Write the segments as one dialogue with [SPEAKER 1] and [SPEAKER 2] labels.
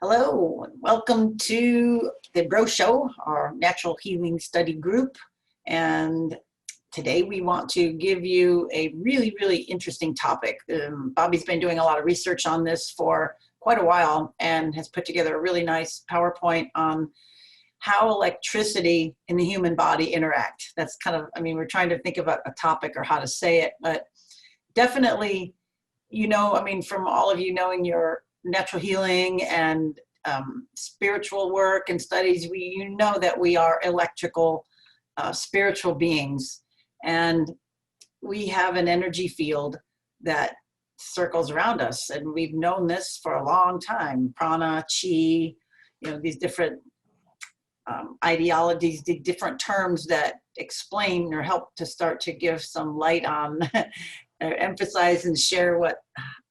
[SPEAKER 1] Hello, and welcome to the Bro Show, our natural healing study group. And today we want to give you a really interesting topic. Bobby's been doing a lot of research on this for quite a while and has put together a really nice PowerPoint on how electricity in the human body interact. That's kind of, we're trying to think about a topic or how to say it, but definitely, from all of you knowing your natural healing and spiritual work and studies, you know that we are electrical spiritual beings, and we have an energy field that circles around us, and we've known this for a long time. Prana, chi, these different ideologies, the different terms that explain or help to start to give some light on emphasize and share what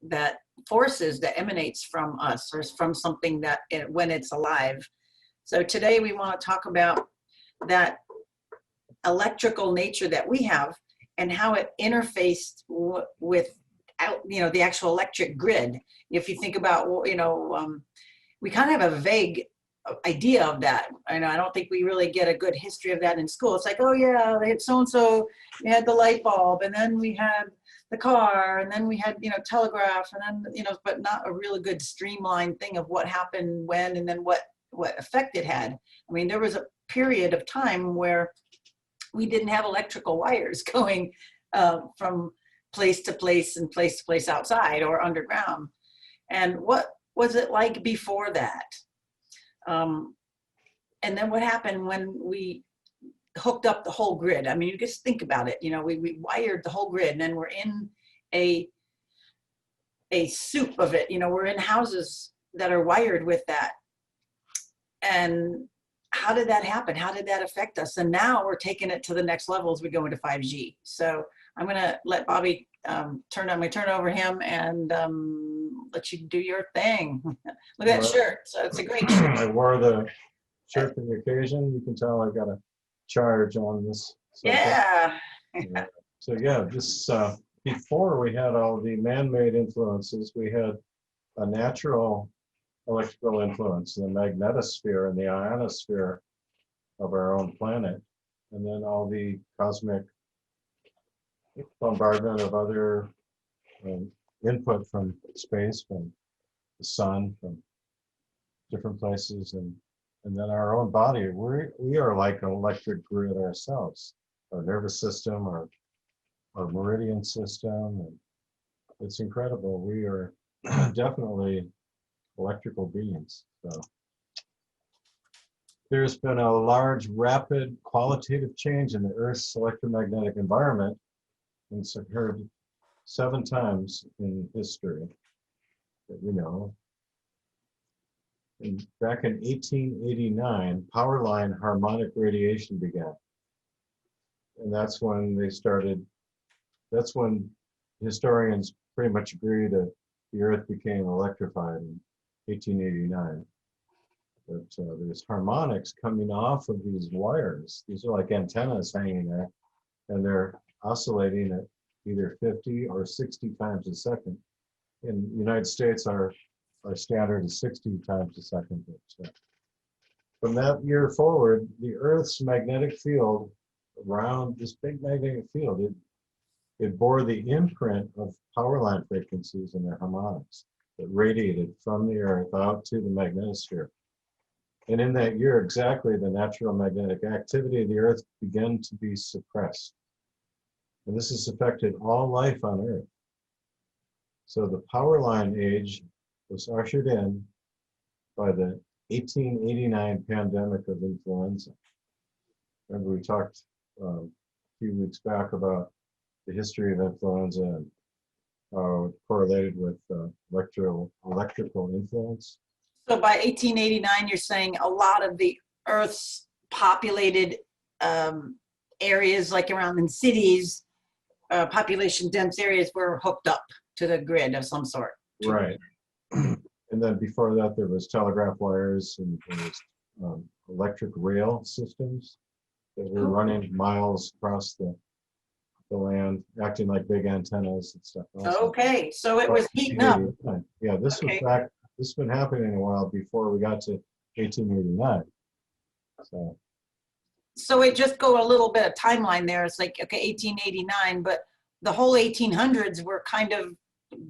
[SPEAKER 1] that force is that emanates from us or from something that when it's alive. So today we want to talk about that electrical nature that we have and how it interfaced with the actual electric grid. If you think about, we kind of have a vague idea of that. I don't think we really get a good history of that in school. It's like, oh yeah, they had so-and-so, we had the light bulb, and then we had the car, and then we had, telegraph, and then, but not a really good streamlined thing of what happened when, and then what effect it had. There was a period of time where we didn't have electrical wires going from place to place and place to place outside or underground. And what was it like before that? And then what happened when we hooked up the whole grid? You just think about it. We wired the whole grid, and then we're in a soup of it. We're in houses that are wired with that. And how did that happen? How did that affect us? And now we're taking it to the next level as we go into 5G. So I'm going to let Bobby turn over him and let you do your thing. Look at that shirt. So it's a great shirt.
[SPEAKER 2] I wore the shirt for the occasion. You can tell I got a charge on this subject.
[SPEAKER 1] Yeah.
[SPEAKER 2] So yeah, this before we had all the man-made influences, we had a natural electrical influence, the magnetosphere and the ionosphere of our own planet, and then all the cosmic bombardment of other input from space, from the sun, from different places, and then our own body. We are like an electric grid ourselves, our nervous system, our meridian system, and it's incredible. We are definitely electrical beings. So there's been a large, rapid, qualitative change in the Earth's electromagnetic environment, and it's occurred 7 times in history that we know. And back in 1889, power line harmonic radiation began. And that's when historians pretty much agree that the Earth became electrified in 1889. But there's harmonics coming off of these wires. These are like antennas hanging there, and they're oscillating at either 50 or 60 times a second. In the United States, our standard is 60 times a second. But from that year forward, the Earth's magnetic field around this big magnetic field, it bore the imprint of power line frequencies and their harmonics that radiated from the Earth out to the magnetosphere. And in that year, exactly, the natural magnetic activity of the Earth began to be suppressed. And this has affected all life on Earth. So the power line age was ushered in by the 1889 pandemic of influenza. Remember, we talked a few weeks back about the history of influenza and how it correlated with electrical influence.
[SPEAKER 1] So by 1889, you're saying a lot of the Earth's populated areas, like around in cities, population dense areas, were hooked up to the grid of some sort.
[SPEAKER 2] Right. And then before that, there was telegraph wires, and there was electric rail systems that were running miles across the land, acting like big antennas and stuff.
[SPEAKER 1] Okay, so it was heating up.
[SPEAKER 2] Yeah, this was back this has been happening a while before we got to 1889.
[SPEAKER 1] So it just go a little bit of timeline there. It's like, okay, 1889, but the whole 1800s were kind of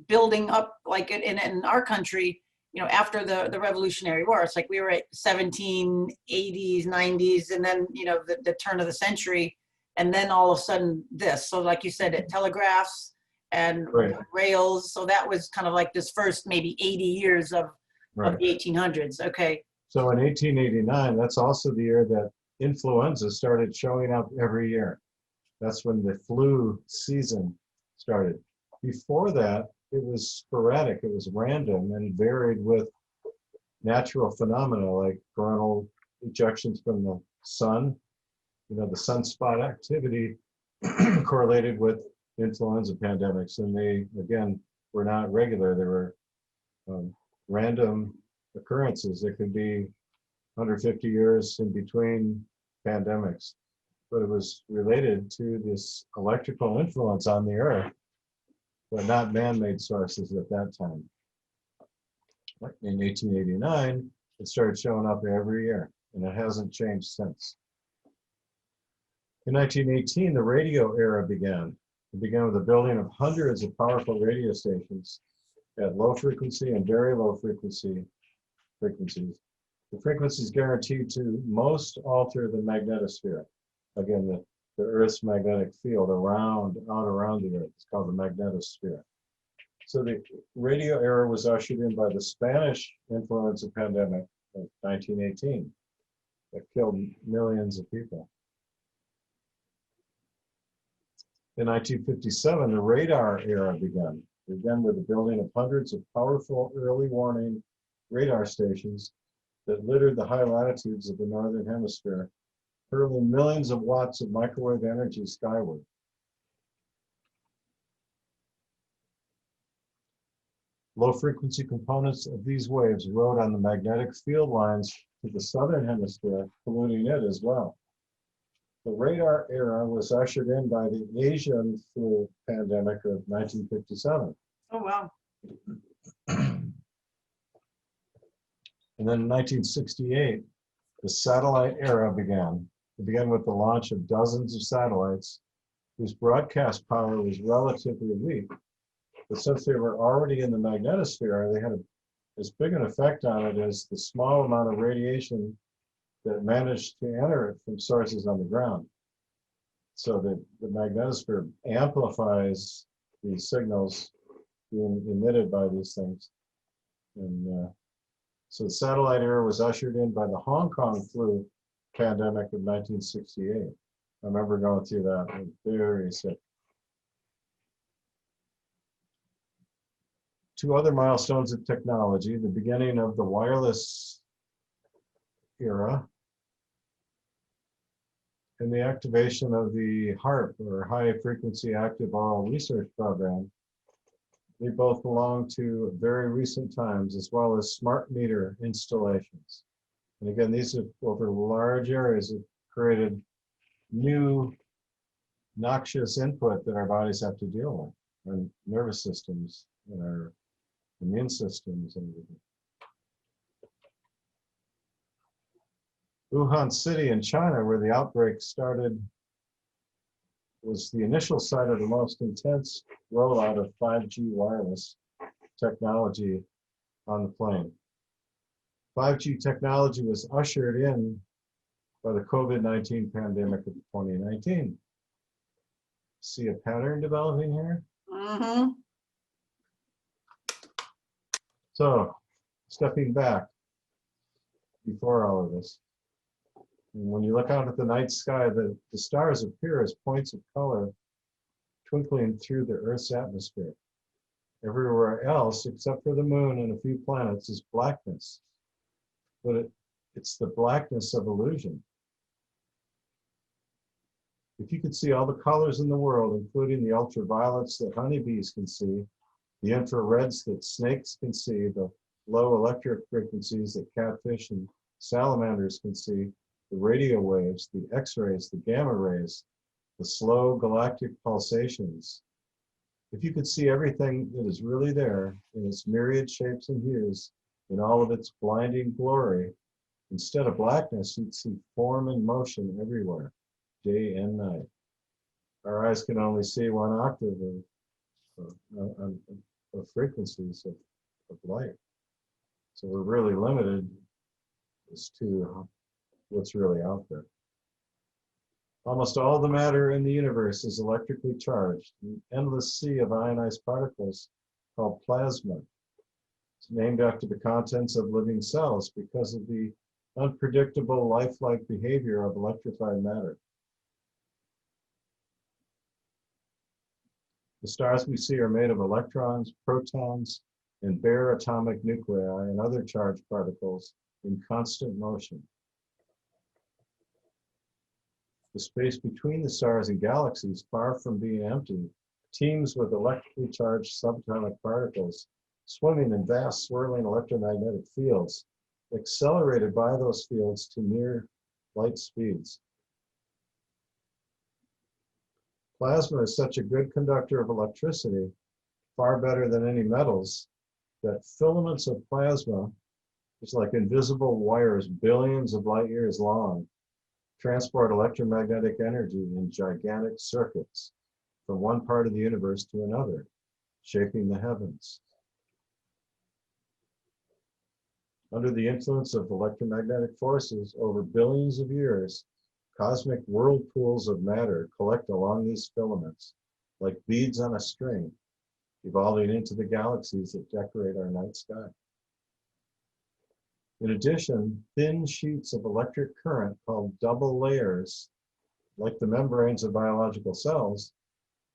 [SPEAKER 1] building up like in our country, you know, after the Revolutionary War. It's like we were at 1780s, 90s, and then, you know, the turn of the century. And then all of a sudden this. So like you said, it telegraphs and
[SPEAKER 2] Right.
[SPEAKER 1] rails. So that was kind of like this first maybe 80 years of
[SPEAKER 2] Right.
[SPEAKER 1] the 1800s. Okay.
[SPEAKER 2] So in 1889, that's also the year that influenza started showing up every year. That's when the flu season started. Before that, it was sporadic, it was random and varied with natural phenomena like coronal ejections from the sun. You know, the sunspot activity correlated with influenza pandemics, and they, again, were not regular. They were random occurrences. It could be 150 years in between pandemics, but it was related to this electrical influence on the earth, but not man-made sources at that time. In 1889, it started showing up every year, and it hasn't changed since. In 1918, the radio era began. It began with the building of hundreds of powerful radio stations at low frequency and very low frequencies. The frequencies guaranteed to most alter the magnetosphere. Again, the Earth's magnetic field out around the Earth. It's called the magnetosphere. So the radio era was ushered in by the Spanish influenza pandemic of 1918 that killed millions of people. In 1957, the radar era began. It began with the building of hundreds of powerful early warning radar stations that littered the high latitudes of the northern hemisphere, hurling millions of watts of microwave energy skyward. Low frequency components of these waves rode on the magnetic field lines to the southern hemisphere, polluting it as well. The radar era was ushered in by the Asian flu pandemic of 1957.
[SPEAKER 1] Oh, wow.
[SPEAKER 2] And then in 1968, the satellite era began. It began with the launch of dozens of satellites whose broadcast power was relatively weak. But since they were already in the magnetosphere, they had as big an effect on it as the small amount of radiation that managed to enter it from sources on the ground. So the magnetosphere amplifies these signals being emitted by these things. And so the satellite era was ushered in by the Hong Kong flu pandemic of 1968. I remember going through that. I was very sick. Two other milestones of technology: the beginning of the wireless era and the activation of the HAARP, or High Frequency Active Aural Research Program. They both belong to very recent times, as well as smart meter installations. And again, these have, over large areas, have created new noxious input that our bodies have to deal with, our nervous systems and our immune systems and everything. Wuhan City in China, where the outbreak started, was the initial site of the most intense rollout of 5G wireless technology on the plane. 5G technology was ushered in by the COVID-19 pandemic of 2019. See a pattern developing here?
[SPEAKER 1] Mm-hmm.
[SPEAKER 2] So, stepping back before all of this, and when you look out at the night sky, the stars appear as points of color twinkling through the Earth's atmosphere. Everywhere else, except for the moon and a few planets, is blackness. But it's the blackness of illusion. If you could see all the colors in the world, including the ultraviolets that honeybees can see, the infrareds that snakes can see, the low electric frequencies that catfish and salamanders can see, the radio waves, the X-rays, the gamma rays, the slow galactic pulsations. If you could see everything that is really there in its myriad shapes and hues, in all of its blinding glory. Instead of blackness, you'd see form and motion everywhere, day and night. Our eyes can only see one octave of frequencies of light. So we're really limited as to what's really out there. Almost all the matter in the universe is electrically charged, an endless sea of ionized particles called plasma. It's named after the contents of living cells because of the unpredictable lifelike behavior of electrified matter. The stars we see are made of electrons, protons, and bare atomic nuclei and other charged particles in constant motion. The space between the stars and galaxies, far from being empty, teems with electrically charged subatomic particles swimming in vast swirling electromagnetic fields, accelerated by those fields to near light speeds. Plasma is such a good conductor of electricity, far better than any metals, that filaments of plasma, just like invisible wires billions of light years long, transport electromagnetic energy in gigantic circuits from one part of the universe to another, shaping the heavens. Under the influence of electromagnetic forces over billions of years, cosmic whirlpools of matter collect along these filaments, like beads on a string, evolving into the galaxies that decorate our night sky. In addition, thin sheets of electric current called double layers, like the membranes of biological cells,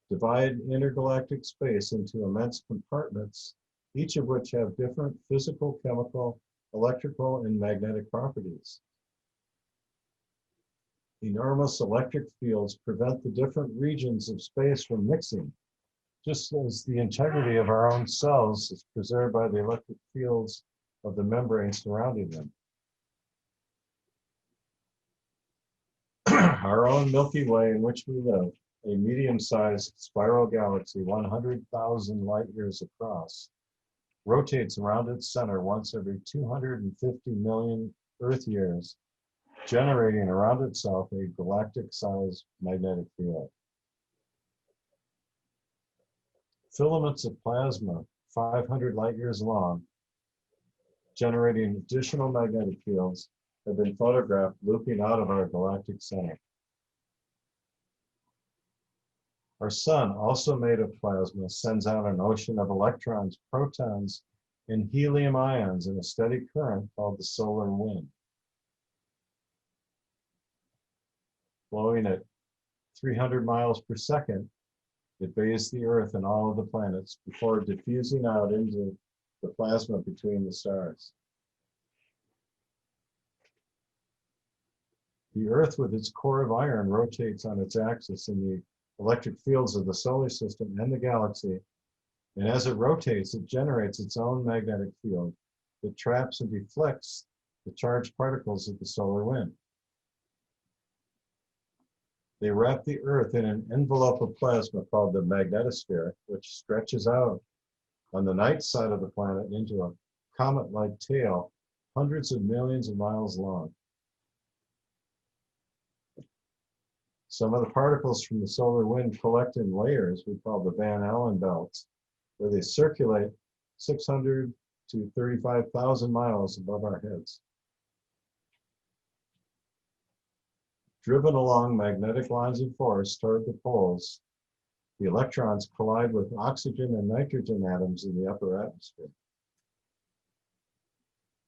[SPEAKER 2] divide intergalactic space into immense compartments, each of which have different physical, chemical, electrical, and magnetic properties. Enormous electric fields prevent the different regions of space from mixing, just as the integrity of our own cells is preserved by the electric fields of the membrane surrounding them. Our own Milky Way in which we live, a medium-sized spiral galaxy 100,000 light years across, rotates around its center once every 250 million Earth years, generating around itself a galactic-sized magnetic field. Filaments of plasma, 500 light years long, generating additional magnetic fields, have been photographed looping out of our galactic center. Our sun, also made of plasma, sends out an ocean of electrons, protons, and helium ions in a steady current called the solar wind. Flowing at 300 miles per second, it bathes the Earth and all of the planets before diffusing out into the plasma between the stars. The Earth, with its core of iron, rotates on its axis in the electric fields of the solar system and the galaxy, and as it rotates, it generates its own magnetic field that traps and deflects the charged particles of the solar wind. They wrap the Earth in an envelope of plasma called the magnetosphere, which stretches out on the night side of the planet into a comet-like tail, hundreds of millions of miles long. Some of the particles from the solar wind collect in layers we call the Van Allen belts, where they circulate 600 to 35,000 miles above our heads. Driven along magnetic lines of force toward the poles, the electrons collide with oxygen and nitrogen atoms in the upper atmosphere.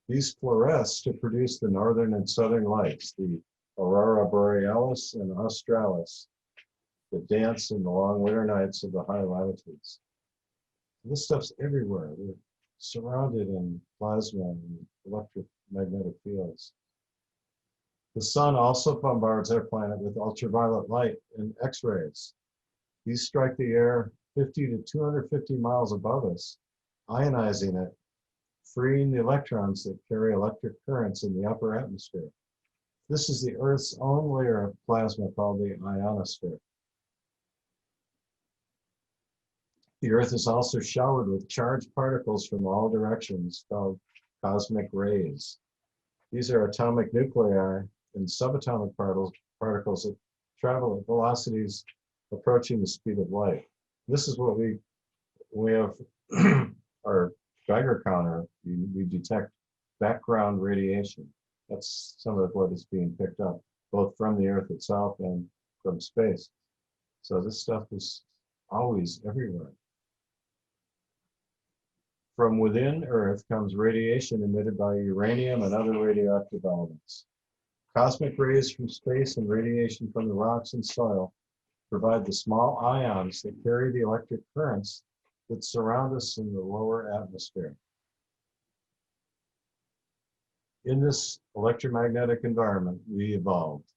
[SPEAKER 2] These fluoresce to produce the northern and southern lights, the aurora borealis and australis, that dance in the long winter nights of the high latitudes. This stuff's everywhere. We're surrounded in plasma and electromagnetic fields. The sun also bombards our planet with ultraviolet light and X-rays. These strike the air 50 to 250 miles above us, ionizing it, freeing the electrons that carry electric currents in the upper atmosphere. This is the Earth's own layer of plasma called the ionosphere. The Earth is also showered with charged particles from all directions called cosmic rays. These are atomic nuclei and subatomic particles that travel at velocities approaching the speed of light. This is what we have our Geiger counter. We detect background radiation. That's some of what is being picked up, both from the Earth itself and from space. So this stuff is always everywhere. From within Earth comes radiation emitted by uranium and other radioactive elements. Cosmic rays from space and radiation from the rocks and soil provide the small ions that carry the electric currents that surround us in the lower atmosphere. In this electromagnetic environment, we evolved.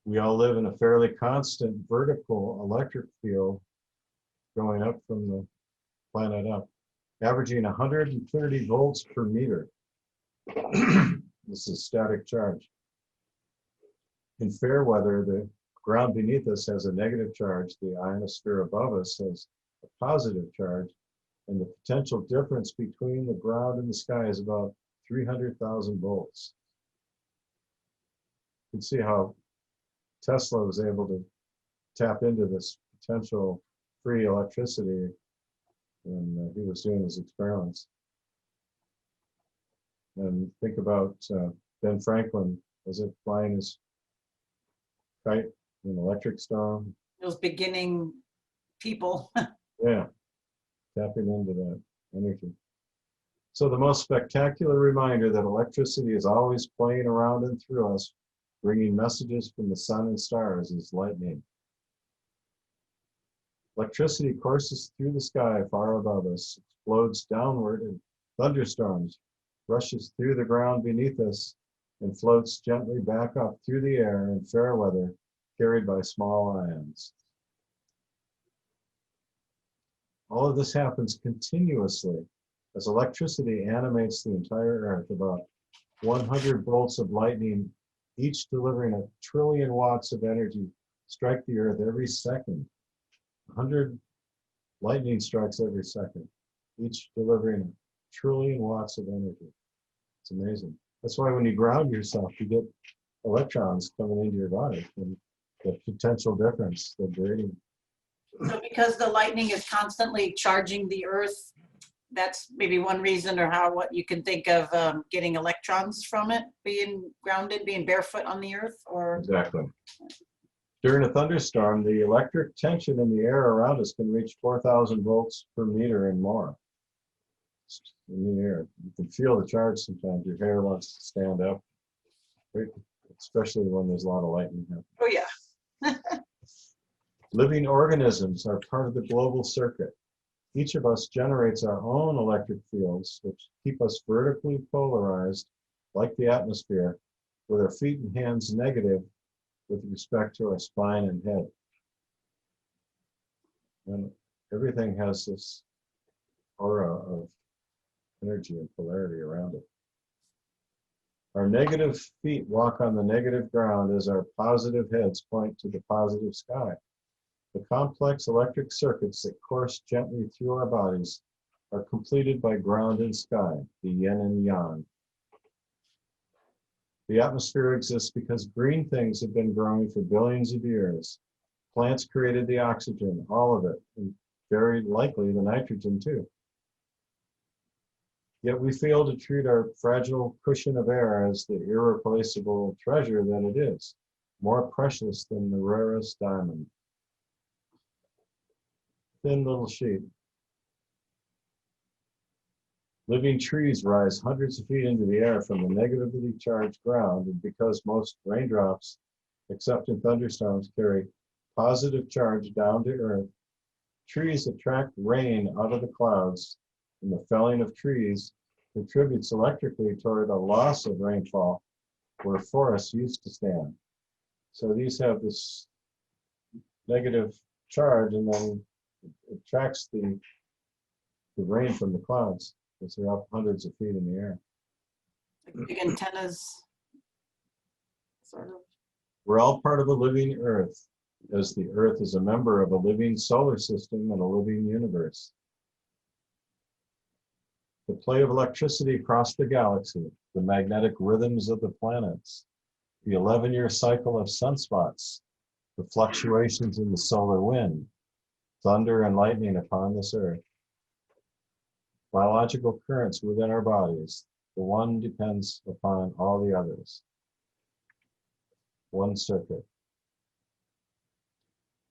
[SPEAKER 2] We all live in a fairly constant vertical electric field going up from the planet up, averaging 130 volts per meter. This is static charge. In fair weather, the ground beneath us has a negative charge, the ionosphere above us has a positive charge, and the potential difference between the ground and the sky is about 300,000 volts. You can see how Tesla was able to tap into this potential free electricity when he was doing his experiments. And think about Ben Franklin, was it flying his kite in an electric storm?
[SPEAKER 1] Those beginning people.
[SPEAKER 2] Yeah, tapping into that energy. So the most spectacular reminder that electricity is always playing around and through us, bringing messages from the sun and stars, is lightning. Electricity courses through the sky far above us, explodes downward in thunderstorms, rushes through the ground beneath us, and floats gently back up through the air in fair weather, carried by small ions. All of this happens continuously as electricity animates the entire Earth. About 100 bolts of lightning, each delivering 1 trillion watts of energy, strike the Earth every second. 100 lightning strikes every second, each delivering 1 trillion watts of energy. It's amazing. That's why when you ground yourself, you get electrons coming into your body, and the potential difference, the gradient.
[SPEAKER 1] So because the lightning is constantly charging the Earth, that's maybe one reason, or what you can think of getting electrons from it, being grounded, being barefoot on the Earth, or?
[SPEAKER 2] Exactly. During a thunderstorm, the electric tension in the air around us can reach 4,000 volts per meter and more. In the air, you can feel the charge sometimes. Your hair wants to stand up, especially when there's a lot of lightning happening.
[SPEAKER 1] Oh yeah.
[SPEAKER 2] Living organisms are part of the global circuit. Each of us generates our own electric fields, which keep us vertically polarized, like the atmosphere, with our feet and hands negative with respect to our spine and head. And everything has this aura of energy and polarity around it. Our negative feet walk on the negative ground as our positive heads point to the positive sky. The complex electric circuits that course gently through our bodies are completed by ground and sky, the yin and yang. The atmosphere exists because green things have been growing for billions of years. Plants created the oxygen, all of it, and very likely the nitrogen too. Yet we fail to treat our fragile cushion of air as the irreplaceable treasure that it is, more precious than the rarest diamond. Thin little sheet. Living trees rise hundreds of feet into the air from the negatively charged ground, and because most raindrops, except in thunderstorms, carry positive charge down to earth, trees attract rain out of the clouds, and the felling of trees contributes electrically toward a loss of rainfall where forests used to stand. So these have this negative charge, and then it attracts the rain from the clouds because they're up hundreds of feet in the air.
[SPEAKER 1] Like big antennas, sort of.
[SPEAKER 2] We're all part of a living Earth, as the Earth is a member of a living solar system and a living universe. The play of electricity across the galaxy, the magnetic rhythms of the planets, the 11-year cycle of sunspots, the fluctuations in the solar wind, thunder and lightning upon this earth, biological currents within our bodies, the one depends upon all the others. One circuit.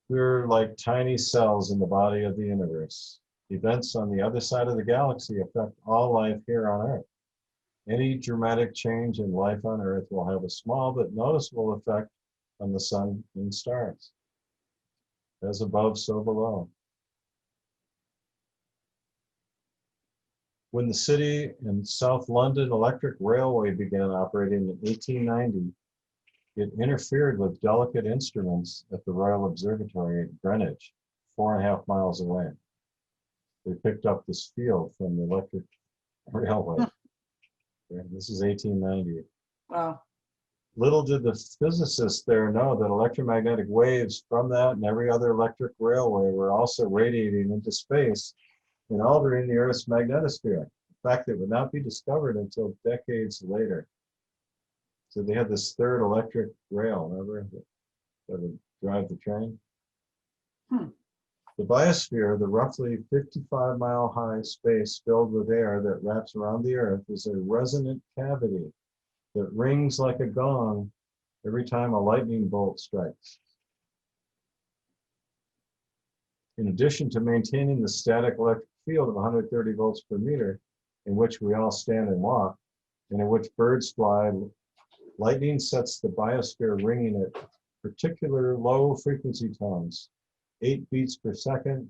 [SPEAKER 2] We're like tiny cells in the body of the universe. Events on the other side of the galaxy affect all life here on Earth. Any dramatic change in life on Earth will have a small but noticeable effect on the sun and stars. As above, so below. When the City and South London Electric Railway began operating in 1890, it interfered with delicate instruments at the Royal Observatory at Greenwich, 4.5 miles away. They picked up this field from the electric railway. This is 1890.
[SPEAKER 1] Wow.
[SPEAKER 2] Little did the physicists there know that electromagnetic waves from that and every other electric railway were also radiating into space and altering the Earth's magnetosphere. In fact, it would not be discovered until decades later. So they had this third electric rail, remember, that would drive the train. The biosphere, the roughly 55-mile-high space filled with air that wraps around the Earth, is a resonant cavity that rings like a gong every time a lightning bolt strikes. In addition to maintaining the static electric field of 130 volts per meter, in which we all stand and walk, and in which birds fly, lightning sets the biosphere ringing at particular low frequency tones, 8 beats per second,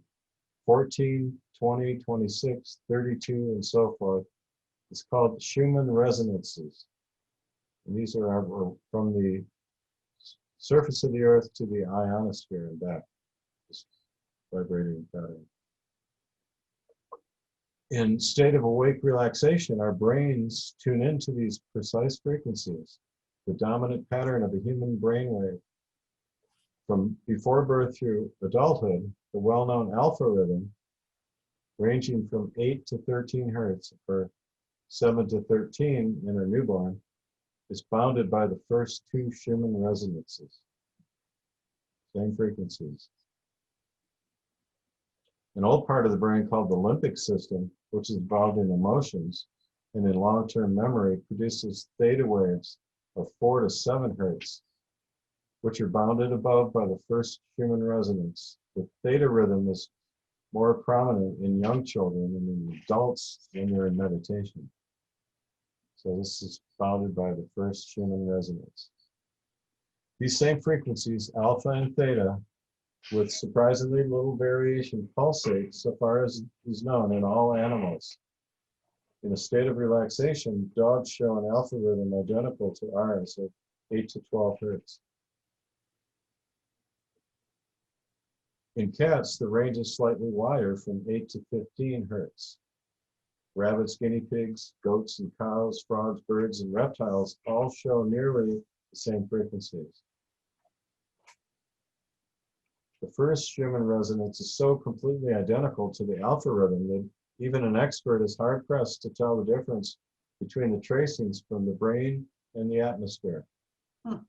[SPEAKER 2] 14, 20, 26, 32, and so forth. It's called Schumann resonances. And these are from the surface of the Earth to the ionosphere and back, this vibrating pattern. In state of awake relaxation, our brains tune into these precise frequencies, the dominant pattern of a human brainwave. From before birth through adulthood, the well-known alpha rhythm, ranging from 8 to 13 hertz, or 7 to 13 in a newborn, is bounded by the first 2 Schumann resonances, same frequencies. An old part of the brain called the limbic system, which is involved in emotions and in long-term memory, produces theta waves of 4 to 7 hertz, which are bounded above by the first Schumann resonance. The theta rhythm is more prominent in young children and in adults when they're in meditation. So this is bounded by the first Schumann resonance. These same frequencies, alpha and theta, with surprisingly little variation, pulsate so far as is known in all animals. In a state of relaxation, dogs show an alpha rhythm identical to ours of 8 to 12 hertz. In cats, the range is slightly wider, from 8 to 15 hertz. Rabbits, guinea pigs, goats and cows, frogs, birds, and reptiles all show nearly the same frequencies. The first Schumann resonance is so completely identical to the alpha rhythm that even an expert is hard-pressed to tell the difference between the tracings from the brain and the atmosphere. Isn't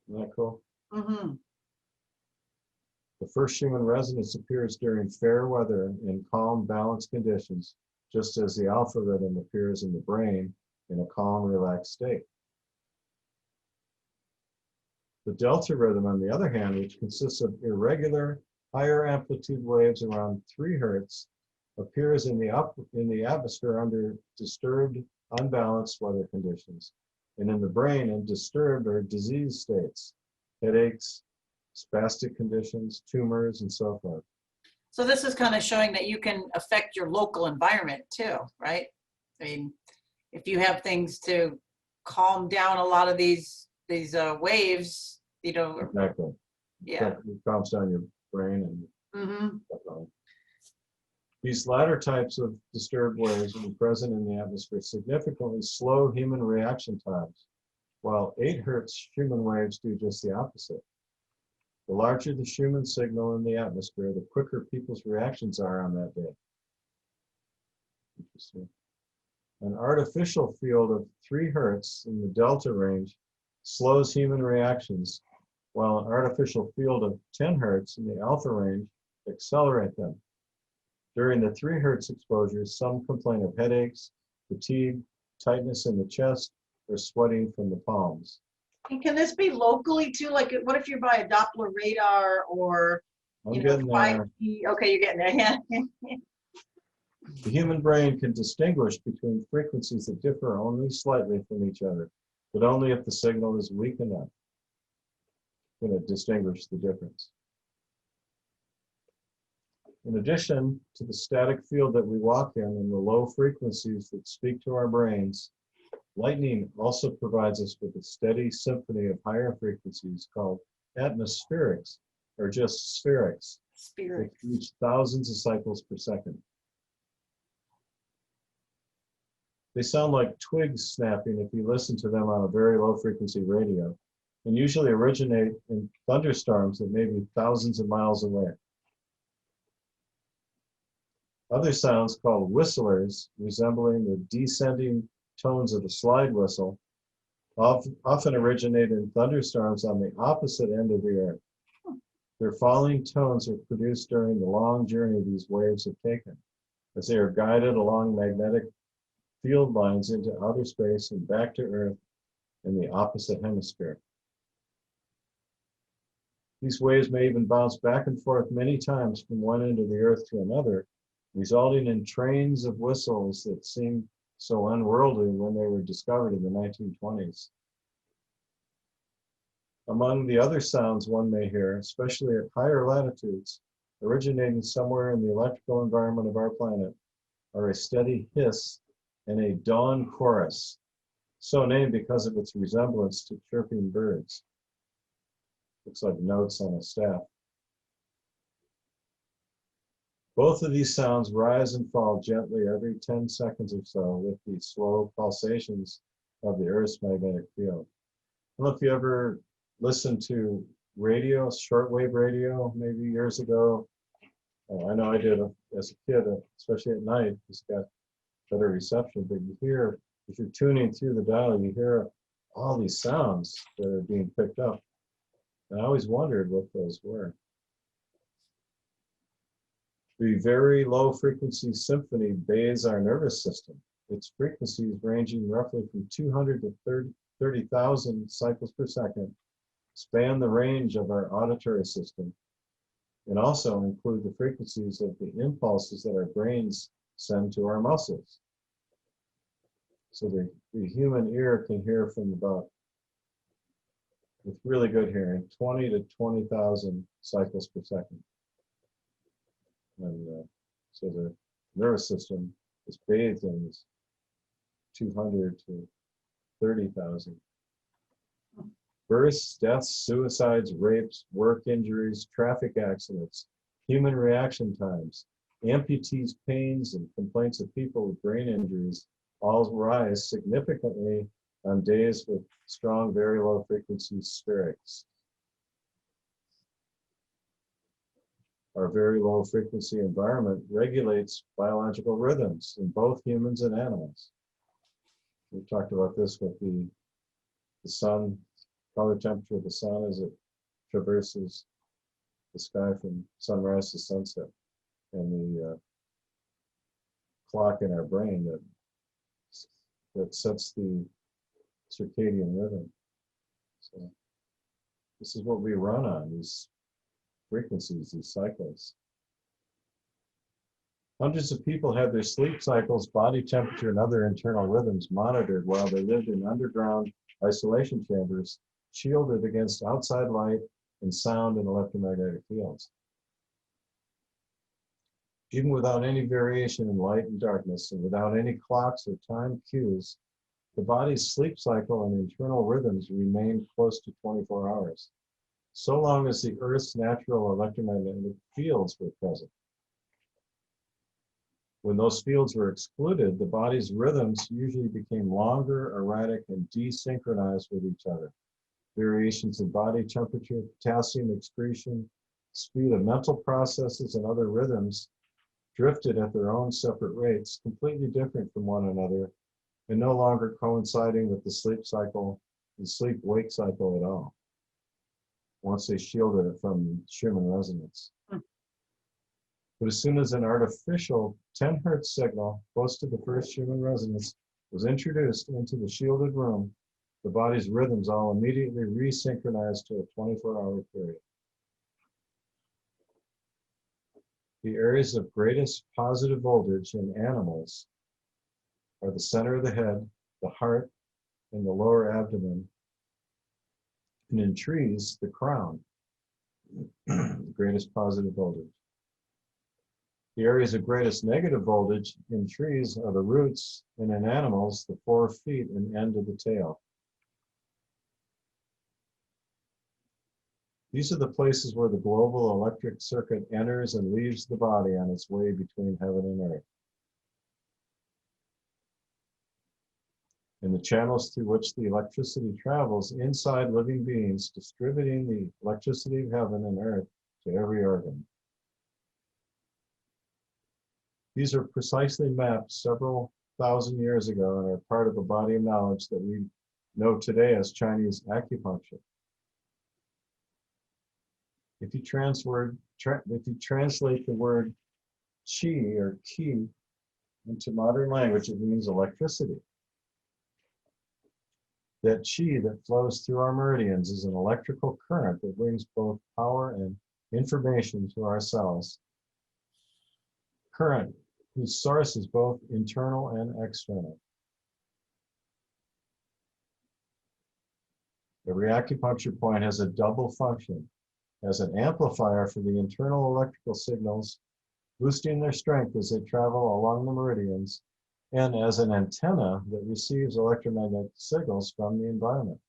[SPEAKER 2] that cool?
[SPEAKER 1] Mm-hmm.
[SPEAKER 2] The first Schumann resonance appears during fair weather in calm, balanced conditions, just as the alpha rhythm appears in the brain in a calm, relaxed state. The delta rhythm, on the other hand, which consists of irregular, higher amplitude waves around 3 hertz, appears in the atmosphere under disturbed, unbalanced weather conditions, and in the brain in disturbed or diseased states, headaches, spastic conditions, tumors, and so forth.
[SPEAKER 1] So this is kind of showing that you can affect your local environment too, right? I mean, if you have things to calm down a lot of these waves, you know.
[SPEAKER 2] Exactly.
[SPEAKER 1] Yeah.
[SPEAKER 2] It calms down your brain and
[SPEAKER 1] Mm-hmm.
[SPEAKER 2] these latter types of disturbed waves, when present in the atmosphere, significantly slow human reaction times, while 8 hertz Schumann waves do just the opposite. The larger the Schumann signal in the atmosphere, the quicker people's reactions are on that day. Interesting. An artificial field of 3 hertz in the delta range slows human reactions, while an artificial field of 10 hertz in the alpha range accelerate them. During the 3 hertz exposures, some complain of headaches, fatigue, tightness in the chest, or sweating from the palms.
[SPEAKER 1] And can this be locally too? Like, what if you buy a Doppler radar or,
[SPEAKER 2] I'm getting there.
[SPEAKER 1] 5G? Okay, you're getting there. Yeah.
[SPEAKER 2] The human brain can distinguish between frequencies that differ only slightly from each other, but only if the signal is weak enough can it distinguish the difference. In addition to the static field that we walk in and the low frequencies that speak to our brains, lightning also provides us with a steady symphony of higher frequencies called atmospherics, or just spherics,
[SPEAKER 1] Spirit.
[SPEAKER 2] which reach thousands of cycles per second. They sound like twigs snapping if you listen to them on a very low frequency radio, and usually originate in thunderstorms that may be thousands of miles away. Other sounds called whistlers, resembling the descending tones of a slide whistle, often originate in thunderstorms on the opposite end of the earth. Their falling tones are produced during the long journey these waves have taken, as they are guided along magnetic field lines into outer space and back to Earth in the opposite hemisphere. These waves may even bounce back and forth many times from one end of the Earth to another, resulting in trains of whistles that seemed so unworldly when they were discovered in the 1920s. Among the other sounds one may hear, especially at higher latitudes, originating somewhere in the electrical environment of our planet, are a steady hiss and a dawn chorus, so named because of its resemblance to chirping birds. Looks like notes on a staff. Both of these sounds rise and fall gently every 10 seconds or so with the slow pulsations of the Earth's magnetic field. I don't know if you ever listened to radio, shortwave radio, maybe years ago. I know I did as a kid, especially at night. It's got better reception, but you hear, if you're tuning through the dial, you hear all these sounds that are being picked up. And I always wondered what those were. The very low frequency symphony bathes our nervous system. Its frequencies ranging roughly from 200 to 30,000 cycles per second span the range of our auditory system and also include the frequencies of the impulses that our brains send to our muscles. So the human ear can hear from about, with really good hearing, 20 to 20,000 cycles per second. And so the nervous system is bathed in this 200 to 30,000. Births, deaths, suicides, rapes, work injuries, traffic accidents, human reaction times, amputees' pains, and complaints of people with brain injuries all rise significantly on days with strong, very low frequency spherics. Our very low frequency environment regulates biological rhythms in both humans and animals. We've talked about this with the sun, color temperature of the sun as it traverses the sky from sunrise to sunset, and the clock in our brain that sets the circadian rhythm. So this is what we run on, these frequencies, these cycles. Hundreds of people had their sleep cycles, body temperature, and other internal rhythms monitored while they lived in underground isolation chambers, shielded against outside light and sound and electromagnetic fields. Even without any variation in light and darkness, and without any clocks or time cues, the body's sleep cycle and internal rhythms remained close to 24 hours, so long as the Earth's natural electromagnetic fields were present. When those fields were excluded, the body's rhythms usually became longer, erratic, and desynchronized with each other. Variations in body temperature, potassium excretion, speed of mental processes, and other rhythms drifted at their own separate rates, completely different from one another and no longer coinciding with the sleep cycle, the sleep-wake cycle at all, once they shielded it from Schumann resonance. But as soon as an artificial 10 hertz signal close to the first Schumann resonance was introduced into the shielded room, the body's rhythms all immediately resynchronized to a 24-hour period. The areas of greatest positive voltage in animals are the center of the head, the heart, and the lower abdomen. And in trees, the crown, the greatest positive voltage. The areas of greatest negative voltage in trees are the roots, and in animals, the 4 feet and end of the tail. These are the places where the global electric circuit enters and leaves the body on its way between heaven and earth. And the channels through which the electricity travels inside living beings, distributing the electricity of heaven and earth to every organ. These are precisely mapped several thousand years ago and are part of a body of knowledge that we know today as Chinese acupuncture. If you translate the word qi or qi into modern language, it means electricity. That qi that flows through our meridians is an electrical current that brings both power and information to our cells. Current whose source is both internal and external. Every acupuncture point has a double function, as an amplifier for the internal electrical signals, boosting their strength as they travel along the meridians, and as an antenna that receives electromagnetic signals from the environment.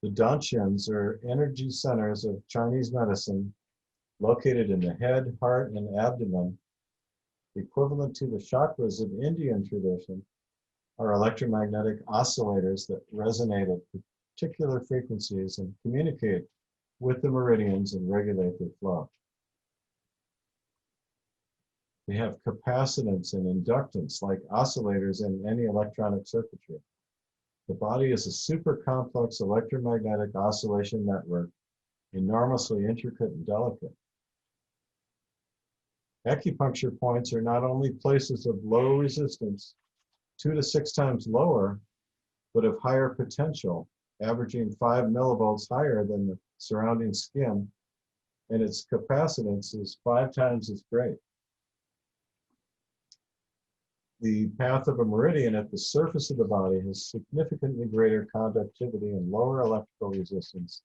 [SPEAKER 2] The dantians, or energy centers of Chinese medicine, located in the head, heart, and abdomen, equivalent to the chakras of Indian tradition, are electromagnetic oscillators that resonate at particular frequencies and communicate with the meridians and regulate their flow. They have capacitance and inductance like oscillators in any electronic circuitry. The body is a super complex electromagnetic oscillation network, enormously intricate and delicate. Acupuncture points are not only places of low resistance, 2 to 6 times lower, but of higher potential, averaging 5 millivolts higher than the surrounding skin, and its capacitance is 5 times as great. The path of a meridian at the surface of the body has significantly greater conductivity and lower electrical resistance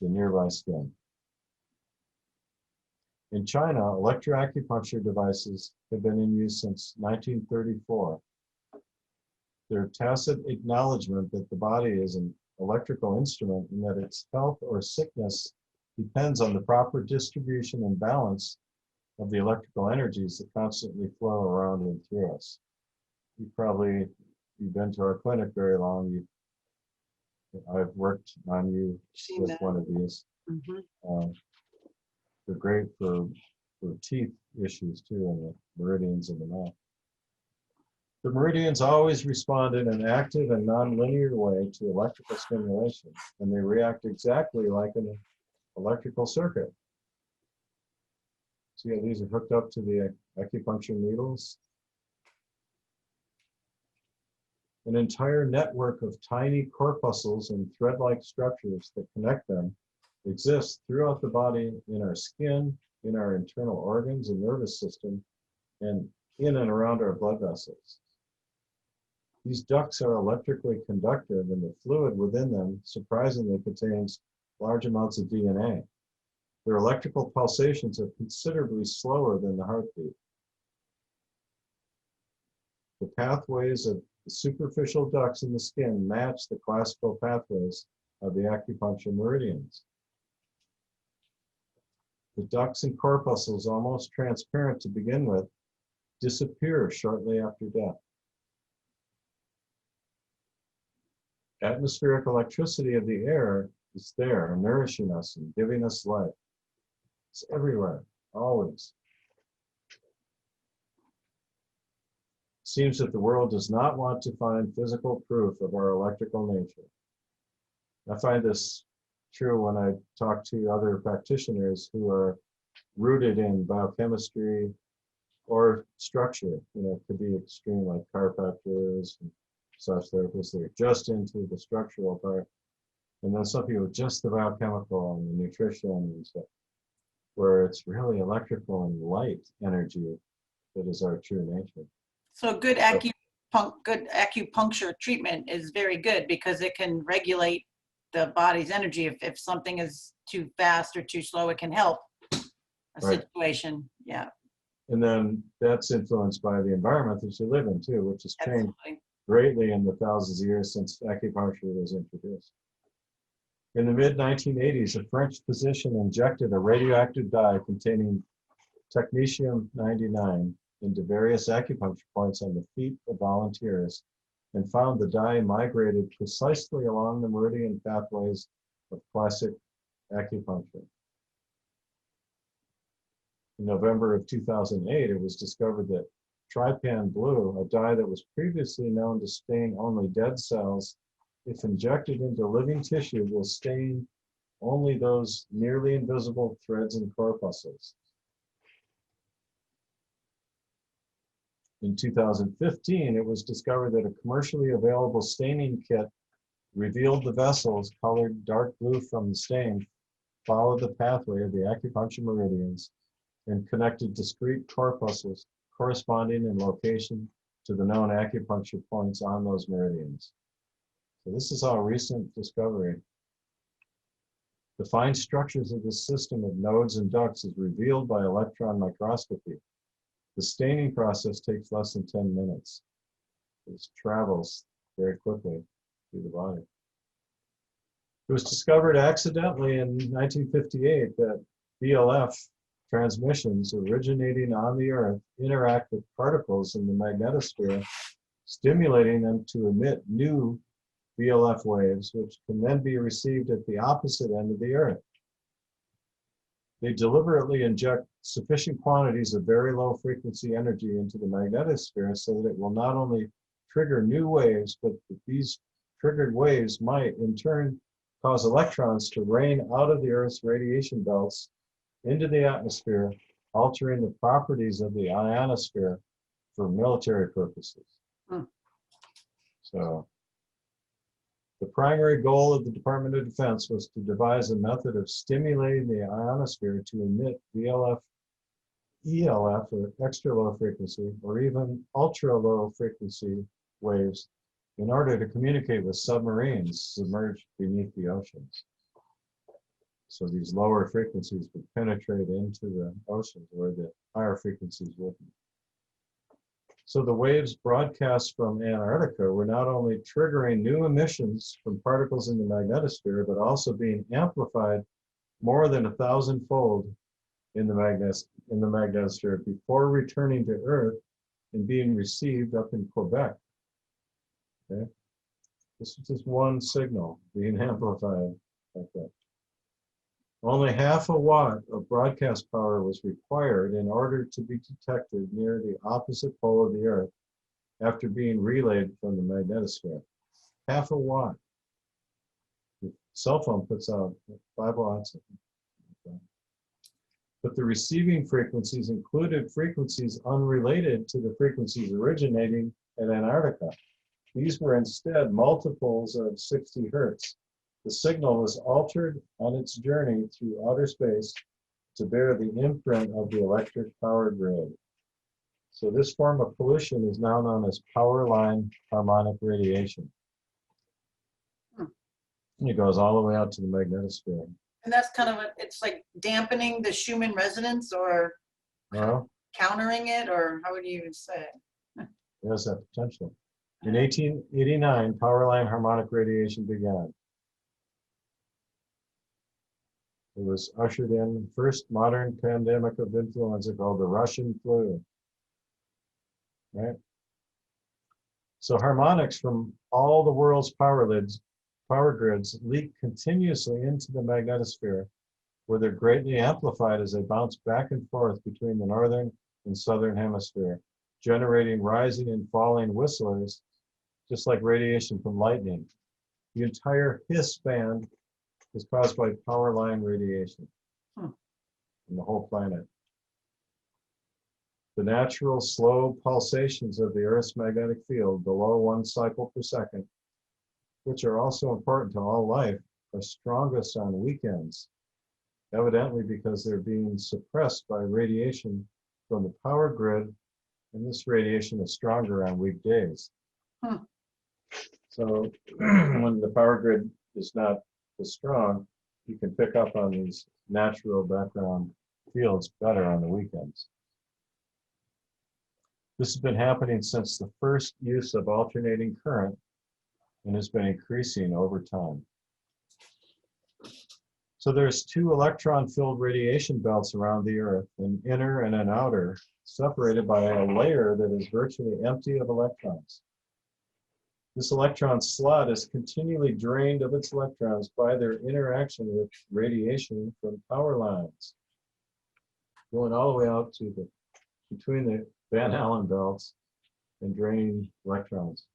[SPEAKER 2] than nearby skin. In China, electroacupuncture devices have been in use since 1934. Their tacit acknowledgement that the body is an electrical instrument and that its health or sickness depends on the proper distribution and balance of the electrical energies that constantly flow around and through us. You've been to our clinic very long. I've worked on you with one of these. Mm-hmm. They're great for teeth issues too, and the meridians in the mouth. The meridians always respond in an active and non-linear way to electrical stimulation, and they react exactly like an electrical circuit. See how these are hooked up to the acupuncture needles? An entire network of tiny corpuscles and thread-like structures that connect them exists throughout the body, in our skin, in our internal organs and nervous system, and in and around our blood vessels. These ducts are electrically conductive, and the fluid within them surprisingly contains large amounts of DNA. Their electrical pulsations are considerably slower than the heartbeat. The pathways of the superficial ducts in the skin match the classical pathways of the acupuncture meridians. The ducts and corpuscles, almost transparent to begin with, disappear shortly after death. Atmospheric electricity of the air is there, nourishing us and giving us life. It's everywhere, always. seems that the world does not want to find physical proof of our electrical nature. I find this true when I talk to other practitioners who are rooted in biochemistry or structure. You know, it could be extreme, like chiropractors and such therapists that are just into the structural part. And then some people just the biochemical and the nutrition and stuff, where it's really electrical and light energy that is our true nature.
[SPEAKER 1] So good acupuncture treatment is very good because it can regulate the body's energy. If something is too fast or too slow, it can help a
[SPEAKER 2] Right.
[SPEAKER 1] situation. Yeah,
[SPEAKER 2] And then that's influenced by the environment that you live in too, which has changed
[SPEAKER 1] absolutely.
[SPEAKER 2] greatly in the thousands of years since acupuncture was introduced. In the mid-1980s, a French physician injected a radioactive dye containing technetium-99 into various acupuncture points on the feet of volunteers and found the dye migrated precisely along the meridian pathways of classic acupuncture. In November of 2008, it was discovered that trypan blue, a dye that was previously known to stain only dead cells, if injected into living tissue, will stain only those nearly invisible threads and corpuscles. In 2015, it was discovered that a commercially available staining kit revealed the vessels colored dark blue from the stain followed the pathway of the acupuncture meridians and connected discrete corpuscles corresponding in location to the known acupuncture points on those meridians. So this is all recent discovery. The fine structures of this system of nodes and ducts is revealed by electron microscopy. The staining process takes less than 10 minutes. It travels very quickly through the body. It was discovered accidentally in 1958 that BLF transmissions originating on the Earth interact with particles in the magnetosphere, stimulating them to emit new BLF waves, which can then be received at the opposite end of the Earth. They deliberately inject sufficient quantities of very low frequency energy into the magnetosphere so that it will not only trigger new waves, but that these triggered waves might in turn cause electrons to rain out of the Earth's radiation belts into the atmosphere, altering the properties of the ionosphere for military purposes. So the primary goal of the Department of Defense was to devise a method of stimulating the ionosphere to emit VLF, ELF, or extra low frequency, or even ultra low frequency waves in order to communicate with submarines submerged beneath the oceans. So these lower frequencies would penetrate into the oceans where the higher frequencies wouldn't. So the waves broadcast from Antarctica were not only triggering new emissions from particles in the magnetosphere, but also being amplified more than 1,000-fold in the magnetosphere before returning to Earth and being received up in Quebec. Okay? This is just one signal being amplified like that. Only half a watt of broadcast power was required in order to be detected near the opposite pole of the Earth after being relayed from the magnetosphere. Half a watt. The cell phone puts out 5 watts. But the receiving frequencies included frequencies unrelated to the frequencies originating at Antarctica. These were instead multiples of 60 hertz. The signal was altered on its journey through outer space to bear the imprint of the electric power grid. So this form of pollution is now known as power line harmonic radiation. It goes all the way out to the magnetosphere.
[SPEAKER 1] And that's kind of it's like dampening the Schumann resonance or
[SPEAKER 2] Well,
[SPEAKER 1] countering it, or how would you even say it?
[SPEAKER 2] there's that potential. In 1889, power line harmonic radiation began. It was ushered in the first modern pandemic of influenza called the Russian flu. Right? So harmonics from all the world's power grids leak continuously into the magnetosphere, where they're greatly amplified as they bounce back and forth between the northern and southern hemisphere, generating rising and falling whistlers, just like radiation from lightning. The entire hiss band is caused by power line radiation in the whole planet. The natural slow pulsations of the Earth's magnetic field below 1 cycle per second, which are also important to all life, are strongest on weekends, evidently because they're being suppressed by radiation from the power grid, and this radiation is stronger on weekdays. So when the power grid is not as strong, you can pick up on these natural background fields better on the weekends. This has been happening since the first use of alternating current and has been increasing over time. So there's 2 electron-filled radiation belts around the Earth, an inner and an outer, separated by a layer that is virtually empty of electrons. This electron slot is continually drained of its electrons by their interaction with radiation from power lines, going all the way out to between the Van Allen belts and draining electrons.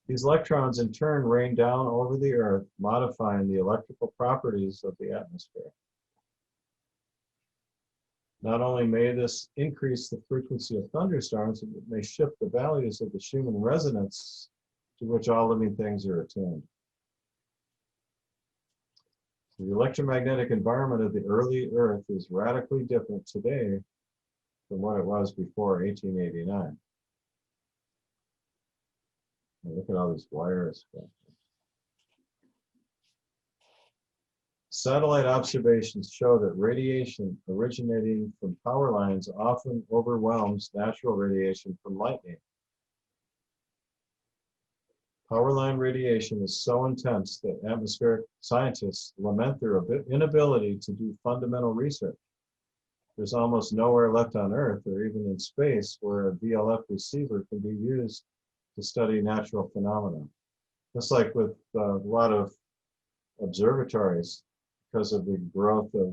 [SPEAKER 2] These electrons in turn rain down over the Earth, modifying the electrical properties of the atmosphere. Not only may this increase the frequency of thunderstorms, it may shift the values of the Schumann resonance to which all living things are attuned. So the electromagnetic environment of the early Earth is radically different today from what it was before 1889. Look at all these wires. Satellite observations show that radiation originating from power lines often overwhelms natural radiation from lightning. Power line radiation is so intense that atmospheric scientists lament their inability to do fundamental research. There's almost nowhere left on Earth or even in space where a VLF receiver can be used to study natural phenomena. Just like with a lot of observatories, because of the growth of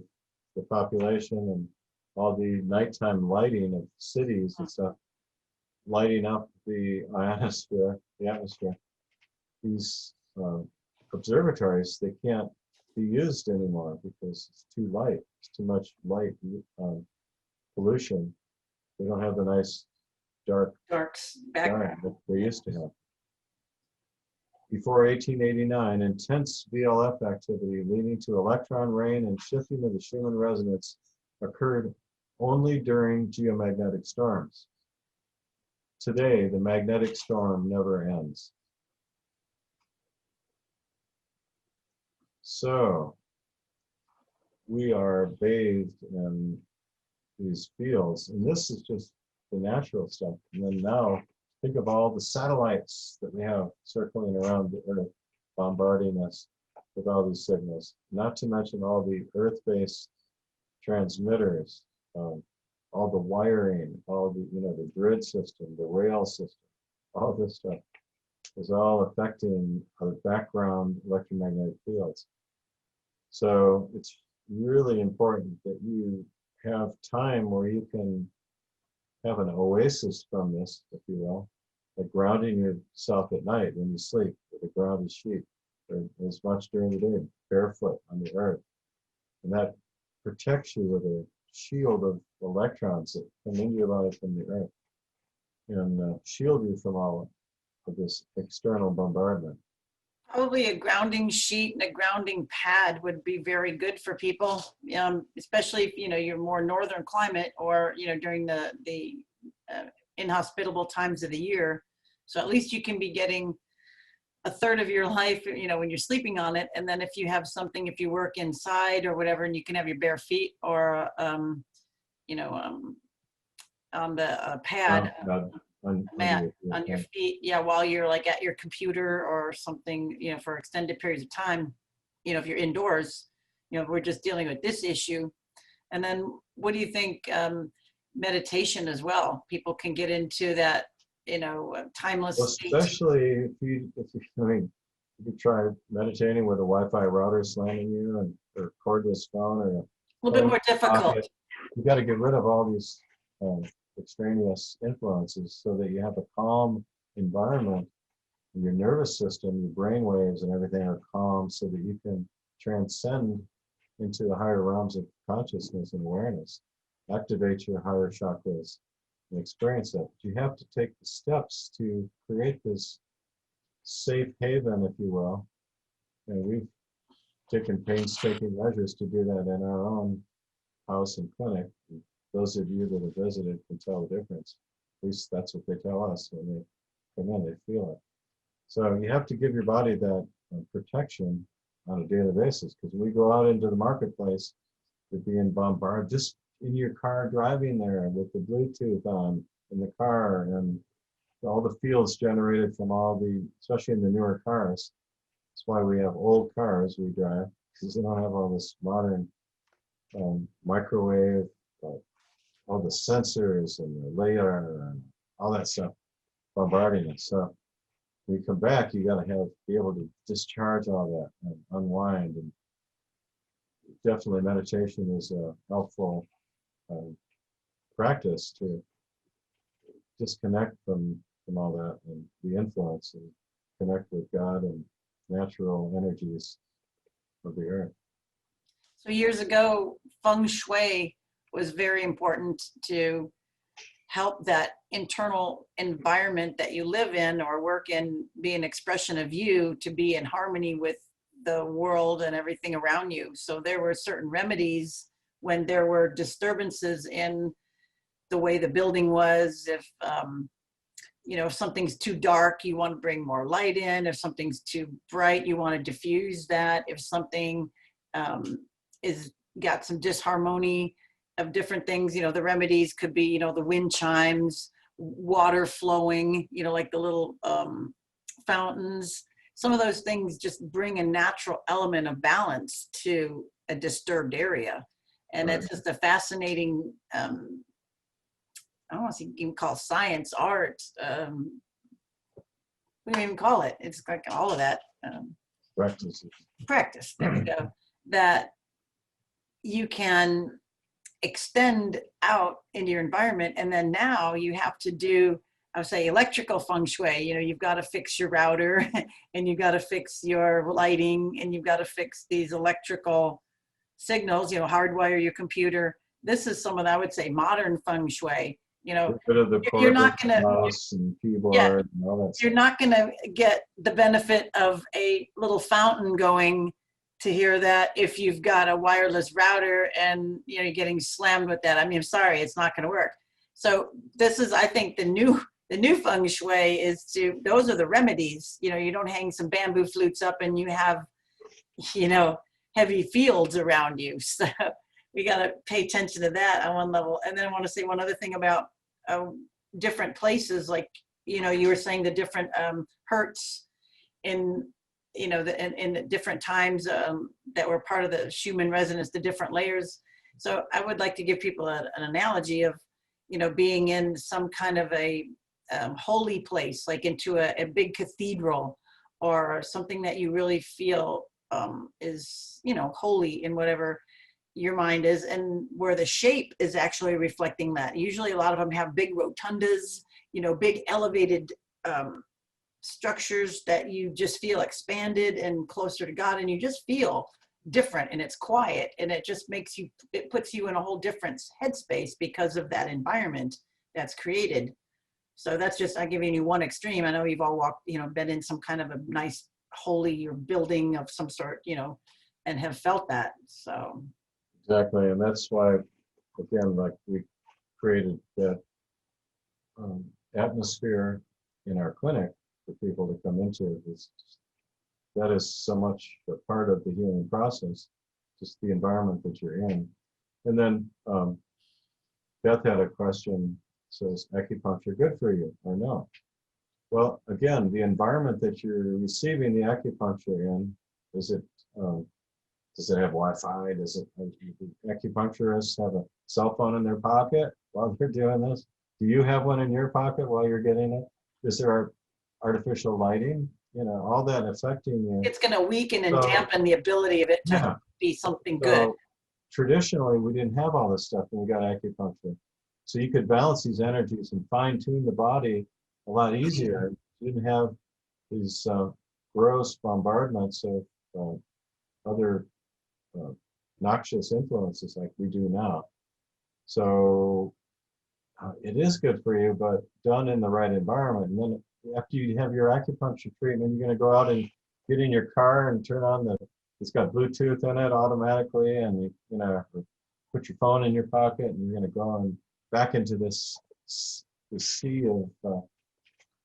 [SPEAKER 2] the population and all the nighttime lighting of cities and stuff, lighting up the ionosphere, the atmosphere, these observatories, they can't be used anymore because it's too light. It's too much light pollution. They don't have the nice dark
[SPEAKER 1] background
[SPEAKER 2] that they used to have. Before 1889, intense VLF activity leading to electron rain and shifting of the Schumann resonance occurred only during geomagnetic storms. Today, the magnetic storm never ends. So, we are bathed in these fields, and this is just the natural stuff. And then now, think of all the satellites that we have circling around the Earth, bombarding us with all these signals, not to mention all the Earth-based transmitters, all the wiring, all the, the grid system, the rail system, all this stuff is all affecting the background electromagnetic fields. So it's really important that you have time where you can have an oasis from this, if you will, like grounding yourself at night when you sleep with a grounded sheet, or as much during the day, barefoot on the earth. And that protects you with a shield of electrons that come into your body from the earth and shield you from all of this external bombardment.
[SPEAKER 1] Probably a grounding sheet and a grounding pad would be very good for people, especially if you're more northern climate or during the inhospitable times of the year. So at least you can be getting a third of your life, when you're sleeping on it. And then if you have something, if you work inside or whatever, and you can have your bare feet or on the pad. Mat on your feet, while you're like at your computer or something, for extended periods of time, if you're indoors, we're just dealing with this issue. And then what do you think, meditation as well? People can get into that, timeless state.
[SPEAKER 2] Especially if you try meditating with a Wi-Fi router slamming you and or cordless phone or
[SPEAKER 1] a little bit more difficult.
[SPEAKER 2] You got to get rid of all these extraneous influences so that you have a calm environment. Your nervous system, your brain waves and everything are calm so that you can transcend into the higher realms of consciousness and awareness, activate your higher chakras and experience that. But you have to take the steps to create this safe haven, if you will. And we've taken painstaking measures to do that in our own house and clinic. Those of you that have visited can tell the difference. At least that's what they tell us when they come in, they feel it. So you have to give your body that protection on a daily basis, because when we go out into the marketplace, you're being bombarded just in your car driving there with the Bluetooth on in the car and all the fields generated from all the, especially in the newer cars. That's why we have old cars we drive, because they don't have all this modern microwave, all the sensors and the radar and all that stuff bombarding us. So when you come back, you got to be able to discharge all that and unwind. And definitely meditation is a helpful practice to disconnect from all that and the influence and connect with God and natural energies of the earth.
[SPEAKER 1] So years ago, feng shui was very important to help that internal environment that you live in or work in be an expression of you, to be in harmony with the world and everything around you. So there were certain remedies when there were disturbances in the way the building was. If if something's too dark, you want to bring more light in. If something's too bright, you want to diffuse that. If something is got some disharmony of different things, the remedies could be, the wind chimes, water flowing, like the little fountains. Some of those things just bring a natural element of balance to a disturbed area. And
[SPEAKER 2] Right.
[SPEAKER 1] it's just a fascinating, I don't want to even call science, art. We don't even call it. It's like all of that. Practice, there we go. That you can extend out into your environment. And then now you have to do, I would say, electrical feng shui. You've got to fix your router and you've got to fix your lighting and you've got to fix these electrical signals, hardwire your computer. This is some of that, I would say, modern feng shui.
[SPEAKER 2] Get rid of the
[SPEAKER 1] You're not going to,
[SPEAKER 2] mouse and keyboard and all that stuff.
[SPEAKER 1] you're not going to get the benefit of a little fountain going to hear that if you've got a wireless router and you're getting slammed with that. I mean, I'm sorry, it's not going to work. So this is, I think, the new feng shui is those are the remedies. You don't hang some bamboo flutes up and you have, heavy fields around you. So we got to pay attention to that on one level. And then I want to say one other thing about different places, like, you were saying the different hertz in in different times that were part of the Schumann resonance, the different layers. So I would like to give people an analogy of, being in some kind of a holy place, like into a big cathedral or something that you really feel is, holy in whatever your mind is, and where the shape is actually reflecting that. Usually a lot of them have big rotundas, big elevated structures that you just feel expanded and closer to God, and you just feel different, and it's quiet, and it just puts you in a whole different headspace because of that environment that's created. So that's just, I'm giving you one extreme. I know you've all walked, been in some kind of a nice holy or building of some sort, and have felt that. So
[SPEAKER 2] exactly, and that's why, again, like we created that atmosphere in our clinic for people to come into. That is so much a part of the healing process, just the environment that you're in. And then Beth had a question, says, acupuncture good for you or no? Well, again, the environment that you're receiving the acupuncture in, does it have Wi-Fi? Does acupuncturists have a cell phone in their pocket while they're doing this? Do you have one in your pocket while you're getting it? Is there artificial lighting? All that affecting you.
[SPEAKER 1] It's going to weaken and dampen the ability of it to be something good.
[SPEAKER 2] Traditionally, we didn't have all this stuff when we got acupuncture. So you could balance these energies and fine tune the body a lot easier. You didn't have these gross bombardments of other uh, noxious influences like we do now. So it is good for you, but done in the right environment. And then after you have your acupuncture treatment, you're going to go out and get in your car and turn on it's got Bluetooth in it automatically, and you know, put your phone in your pocket, and you're going to go and back into this sea of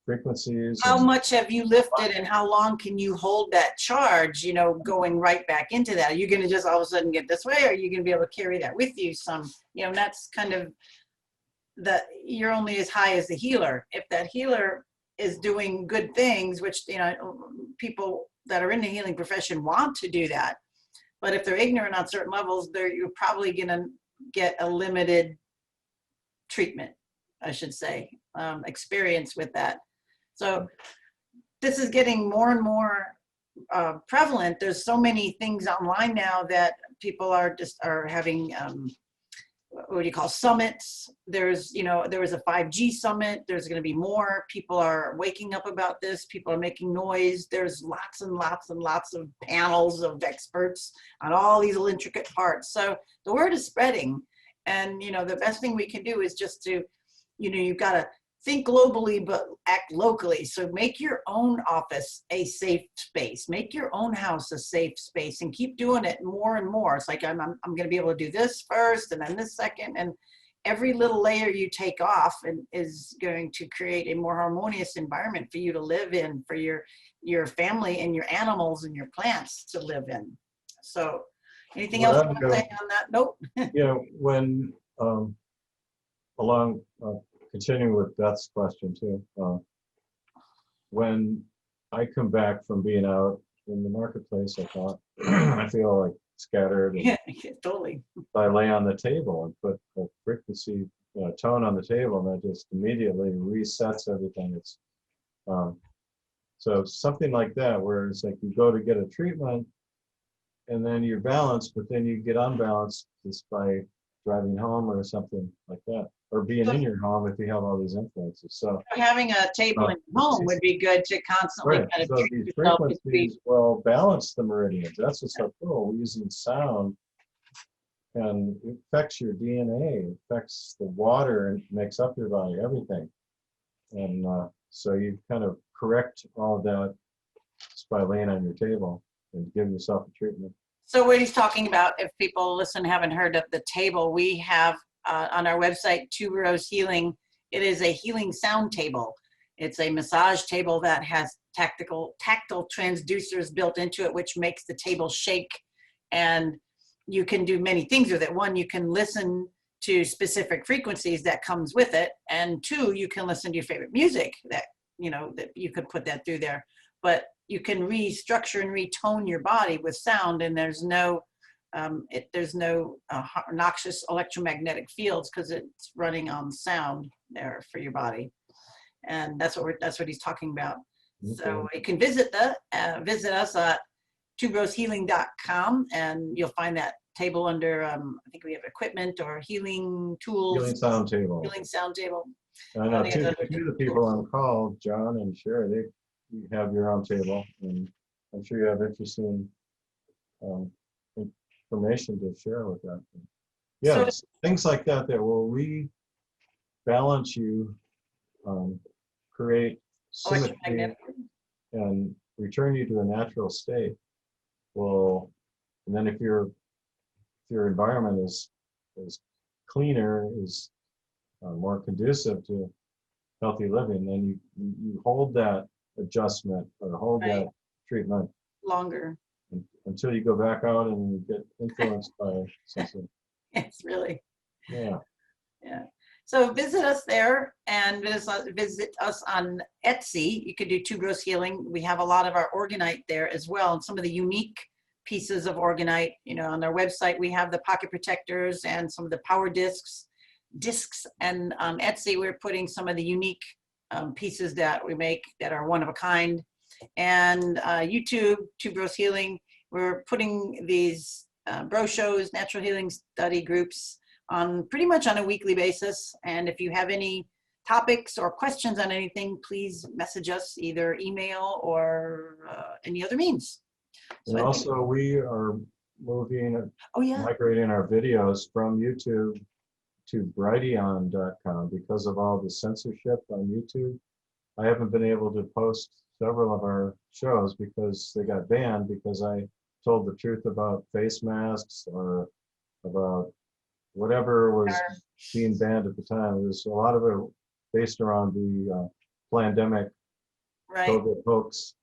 [SPEAKER 2] frequencies.
[SPEAKER 1] How
[SPEAKER 2] And
[SPEAKER 1] much have you lifted and how long can you hold that charge, you know, going right back into that? Are you going to just all of a sudden get this way, or are you going to be able to carry that with you some, you know, that's kind of you're only as high as the healer. If that healer is doing good things, which, you know, people that are in the healing profession want to do that. But if they're ignorant on certain levels, you're probably going to get a limited treatment, I should say, experience with that. So this is getting more and more prevalent. There's so many things online now that people are having, what do you call, summits. There's, you know, there was a 5G summit. There's going to be more. People are waking up about this. People are making noise. There's lots and lots and lots of panels of experts on all these little intricate parts. So the word is spreading. And, you know, the best thing we can do is just to, you know, you've got to think globally, but act locally. So make your own office a safe space. Make your own house a safe space, and keep doing it more and more. It's like, I'm going to be able to do this first and then this second. And every little layer you take off is going to create a more harmonious environment for you to live in, for your family and your animals and your plants to live in. So anything else you want to say on that note?
[SPEAKER 2] Yeah, when along continuing with Beth's question too, when I come back from being out in the marketplace, I thought I feel like scattered.
[SPEAKER 1] Yeah, totally.
[SPEAKER 2] I lay on the table and put a frequency, tone on the table, and that just immediately resets everything. It's so something like that, where it's like you go to get a treatment, and then you're balanced, but then you get unbalanced just by driving home or something like that, or being in your home if you have all these influences. So
[SPEAKER 1] having a table in your home would be good to constantly
[SPEAKER 2] right.
[SPEAKER 1] kind of
[SPEAKER 2] So
[SPEAKER 1] treat
[SPEAKER 2] these
[SPEAKER 1] yourself.
[SPEAKER 2] frequencies will balance the meridians. That's what's so cool. We're using sound, and it affects your DNA, it affects the water, and makes up your body, everything. And so you kind of correct all of that just by laying on your table and giving yourself a treatment.
[SPEAKER 1] So what he's talking about, if people listen haven't heard of the table, we have on our website, Tuberose Healing. It is a healing sound table. It's a massage table that has tactile transducers built into it, which makes the table shake. And you can do many things with it. One, you can listen to specific frequencies that comes with it. And two, you can listen to your favorite music that, you know, that you could put that through there. But you can restructure and retone your body with sound, and there's no noxious electromagnetic fields because it's running on sound there for your body, and that's what he's talking about. Okay. So you can visit us at tuberosehealing.com, and you'll find that table under I think we have equipment or healing tools.
[SPEAKER 2] Healing sound table.
[SPEAKER 1] Healing sound table.
[SPEAKER 2] I know two of the people on call, John and Sherry, you have your own table, and I'm sure you have interesting information to share with that. Yeah, so, things like that will rebalance you, create symmetry, and return you to a natural state. Well, and then if your environment is cleaner, is more conducive to healthy living, then you hold that adjustment or hold that treatment
[SPEAKER 1] longer
[SPEAKER 2] until you go back out and get influenced by something.
[SPEAKER 1] It's really,
[SPEAKER 2] yeah.
[SPEAKER 1] So visit us there, and visit us on Etsy. You could do Tuberose Healing. We have a lot of our organite there as well, and some of the unique pieces of organite. You know, on our website we have the pocket protectors and some of the power discs, and on Etsy we're putting some of the unique pieces that we make that are one of a kind. And YouTube, Tuberose Healing, we're putting these bro shows, natural healing study groups. on pretty much on a weekly basis. And if you have any topics or questions on anything, please message us, either email or any other means. So
[SPEAKER 2] And
[SPEAKER 1] I think,
[SPEAKER 2] also, we are moving,
[SPEAKER 1] oh yeah,
[SPEAKER 2] migrating our videos from YouTube to Brighteon.com because of all the censorship on YouTube. I haven't been able to post several of our shows because they got banned because I told the truth about face masks or about whatever was being banned at the time. There's a lot of it based around the pandemic
[SPEAKER 1] right.
[SPEAKER 2] COVID hoax.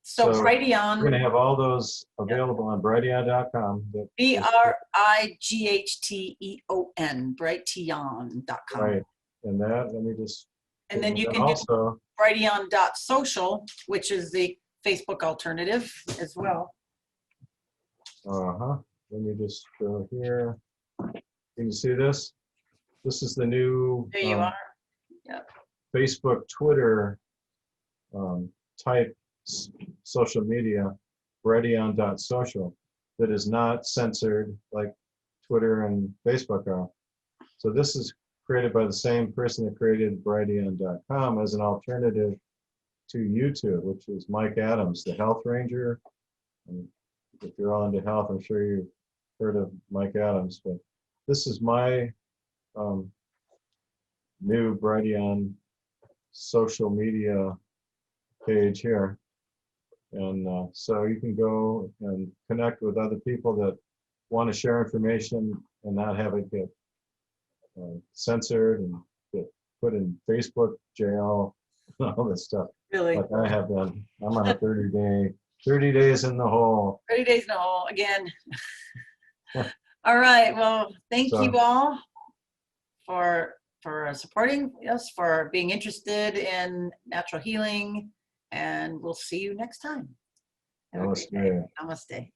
[SPEAKER 1] So
[SPEAKER 2] We're going to
[SPEAKER 1] Brighteon,
[SPEAKER 2] have all those available on Brighteon.com.
[SPEAKER 1] BRIGHTEON, Brighteon.com.
[SPEAKER 2] Right. And that, let me just.
[SPEAKER 1] And then you can
[SPEAKER 2] also,
[SPEAKER 1] do Brighteon.social, which is the Facebook alternative as well.
[SPEAKER 2] let me just go here. Can you see this? This is the new
[SPEAKER 1] There you are. Yep.
[SPEAKER 2] Facebook, Twitter type social media, Brighteon.social, that is not censored like Twitter and Facebook are. So this is created by the same person that created Brighteon.com as an alternative to YouTube, which is Mike Adams, the health ranger. And if you're all into health, I'm sure you've heard of Mike Adams, but this is my new Brighteon social media page here. And so you can go and connect with other people that want to share information and not have it get censored and get put in Facebook jail and all this stuff.
[SPEAKER 1] Really?
[SPEAKER 2] Like I have been. I'm on a 30 days in the hole.
[SPEAKER 1] 30 days in the hole again. All right. Well, thank you all for supporting us, for being interested in natural healing, and we'll see you next time.
[SPEAKER 2] Namaste.
[SPEAKER 1] Namaste.